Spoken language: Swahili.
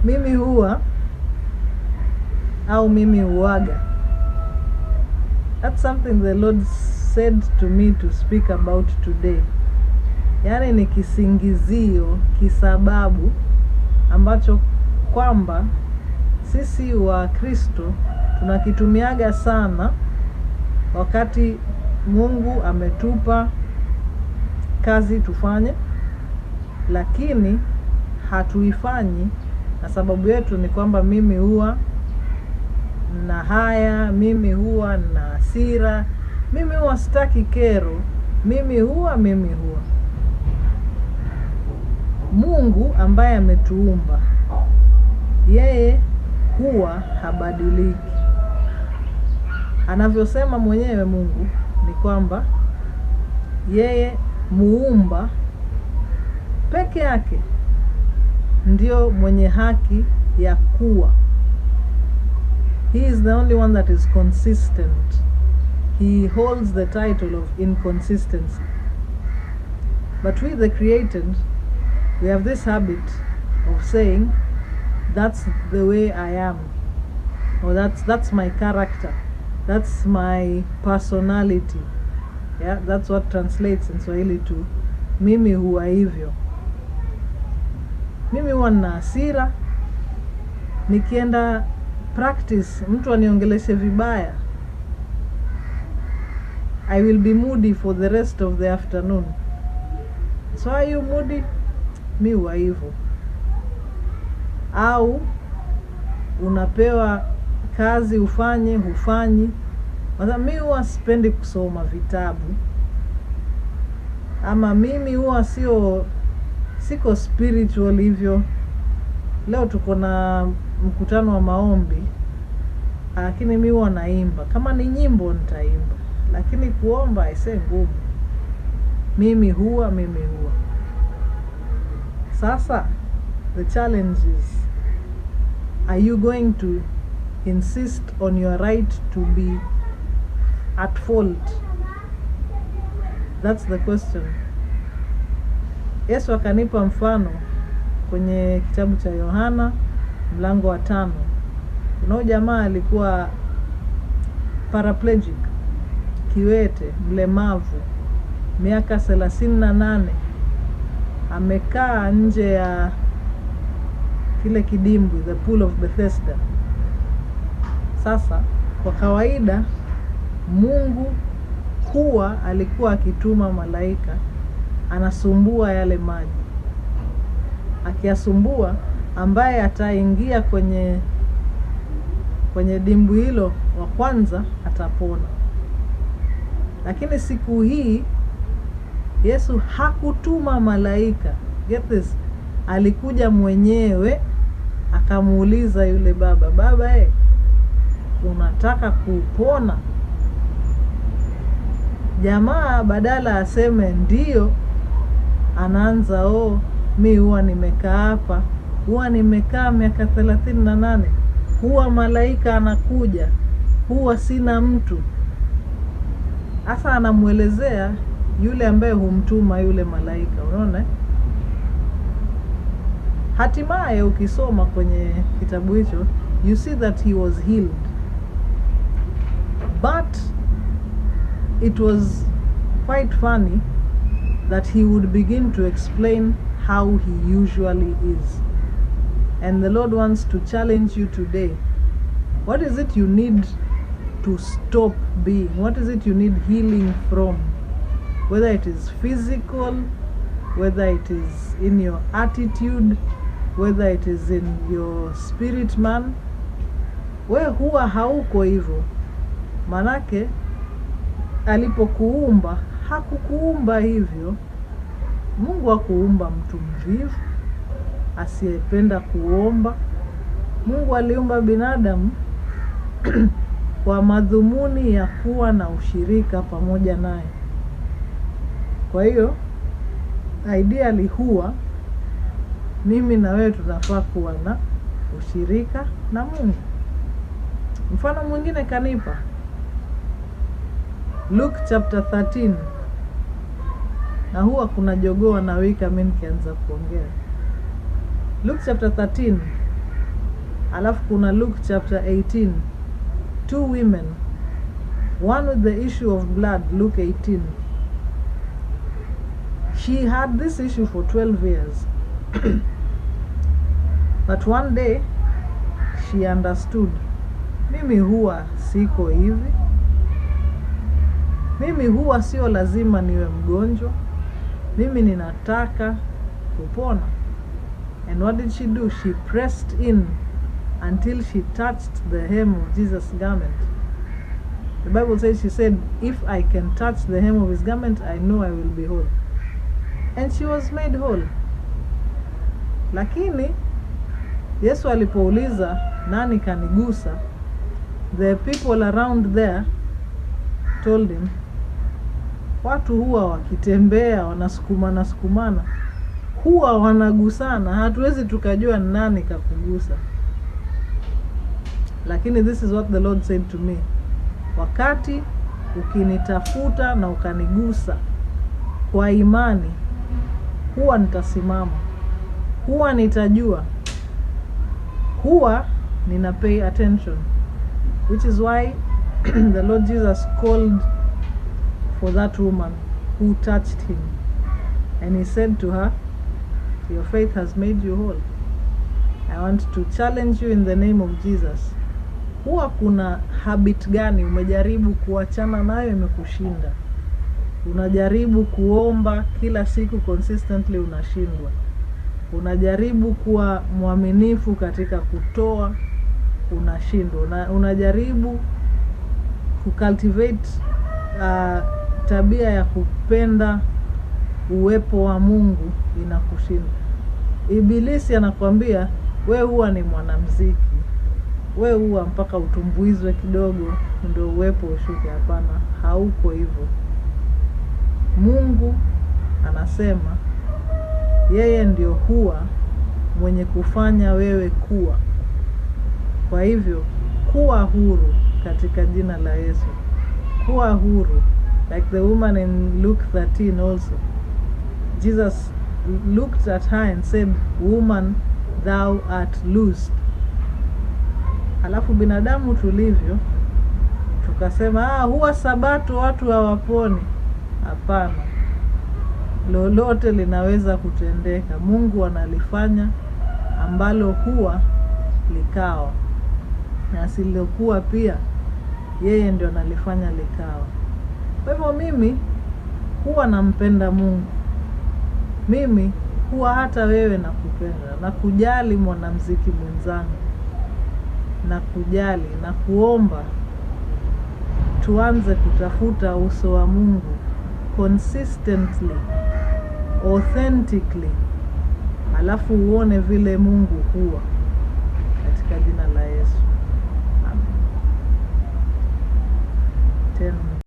mimi huwa au mimi huwaga. That's something the Lord said to me to speak about today. Yaani ni kisingizio, kisababu ambacho kwamba sisi wa Kristo tunakitumiaga sana wakati Mungu ametupa kazi tufanye, lakini hatuifanyi, na sababu yetu ni kwamba mimi huwa na haya, mimi huwa na hasira, mimi huwa sitaki kero, mimi huwa. Mungu ambaye ametuumba, yeye huwa habadiliki. Anavyosema mwenyewe Mungu ni kwamba yeye muumba peke yake ndio mwenye haki ya kuwa. He is the only one that is consistent. He holds the title of inconsistency. But we, the created, we have this habit of saying, that's the way I am, or that's my character, that's my personality. Yeah, that's what translates in Swahili to mimi huwa hivyo. Mimi huwa na hasira, nikienda practice mtu aniongeleshe vibaya, I will be moody for the rest of the afternoon. So are you moody? Mi huwa hivyo. Au unapewa kazi ufanye, hufanyi. Mi huwa sipendi kusoma vitabu, ama mimi huwa siko spiritual hivyo. Leo tuko na mkutano wa maombi, lakini mimi huwa naimba. Kama ni nyimbo nitaimba, lakini kuomba ise ngumu. Mimi huwa. Sasa the challenge is, are you going to insist on your right to be at fault? That's the question. Yesu akanipa mfano kwenye kitabu cha Yohana mlango wa 5. Kuna jamaa alikuwa paraplegic, kiwete, mlemavu, miaka 38. Amekaa nje ya kile kidimbwi, the pool of Bethesda. Sasa kwa kawaida Mungu huwa alikuwa akituma malaika anasumbua yale maji. Akiyasumbua, ambaye ataingia kwenye dimbwi hilo wa kwanza atapona. Lakini siku hii Yesu hakutuma malaika. Get this. Alikuja mwenyewe akamuuliza yule baba, unataka kupona? Jamaa badala aseme ndio, anaanza, mi huwa nimekaa hapa, huwa nimekaa miaka 38, huwa malaika anakuja, huwa sina mtu. Asa anamuelezea yule ambaye humtuma yule malaika, unaona? Hatimaye ukisoma kwenye kitabu hicho, you see that he was healed. But it was quite funny that he would begin to explain how he usually is. And the Lord wants to challenge you today. What is it you need to stop being? What is it you need healing from? Whether it is physical, whether it is in your attitude, whether it is in your spirit man. We huwa hauko hivyo. Manake alipokuumba hakukuumba hivyo. Mungu hakuumba mtu mvivu asiyependa kuomba. Mungu aliumba binadamu kwa madhumuni ya kuwa na ushirika pamoja naye. Kwa hiyo ideally huwa mimi na wewe tunafaa kuwa na ushirika na Mungu. Mfano mwingine kanipa Luke chapter 13. Na huwa kuna jogoo na wika mimi nikianza kuongea. Luke chapter 13 Alafu kuna Luke chapter 18, 2 women, one with the issue of blood, Luke 18. She had this issue for 12 years. But one day she understood, mimi huwa siko hivi. Mimi huwa sio lazima niwe mgonjwa. Mimi ninataka kupona. And what did she do? She pressed in until she touched the hem of Jesus' garment. The Bible says, she said, if I can touch the hem of his garment, I know I will be whole. And she was made whole. Lakini Yesu alipouliza nani kanigusa, the people around there told him, watu huwa wakitembea wanasukumana, huwa wanagusana, hatuwezi tukajua nani kakugusa. Lakini this is what the Lord said to me, wakati ukinitafuta na ukanigusa kwa imani, huwa nitasimama, huwa nitajua, huwa nina pay attention. Which is why the Lord Jesus called for that woman who touched him, and he said to her, your faith has made you whole. I want to challenge you in the name of Jesus. Huwa kuna habit gani umejaribu kuachana nayo imekushinda? Unajaribu kuomba kila siku consistently, unashindwa. Unajaribu kuwa mwaminifu katika kutoa, unashindwa. Unajaribu kucultivate tabia ya kupenda uwepo wa Mungu, inakushinda. Ibilisi anakuambia, we huwa ni mwanamuziki, we huwa mpaka utumbuizwe kidogo ndio uwepo ushuke. Hapana, hauko hivyo. Mungu anasema yeye ndio huwa mwenye kufanya wewe kuwa. Kwa hivyo kuwa huru katika jina la Yesu. Kuwa huru, like the woman in Luke 13 also. Jesus looked at her and said, woman, thou art loosed. Alafu binadamu tulivyo tukasema, huwa sabato watu hawaponi. Hapana, lolote linaweza kutendeka. Mungu analifanya ambalo huwa likawa, na asilokuwa pia yeye ndio analifanya likawa. Kwa hivyo mimi huwa nampenda Mungu. Mimi huwa hata wewe nakupenda, na kujali mwanamuziki mwenzangu, na kujali na kuomba tuanze kutafuta uso wa Mungu consistently, authentically, alafu uone vile Mungu huwa.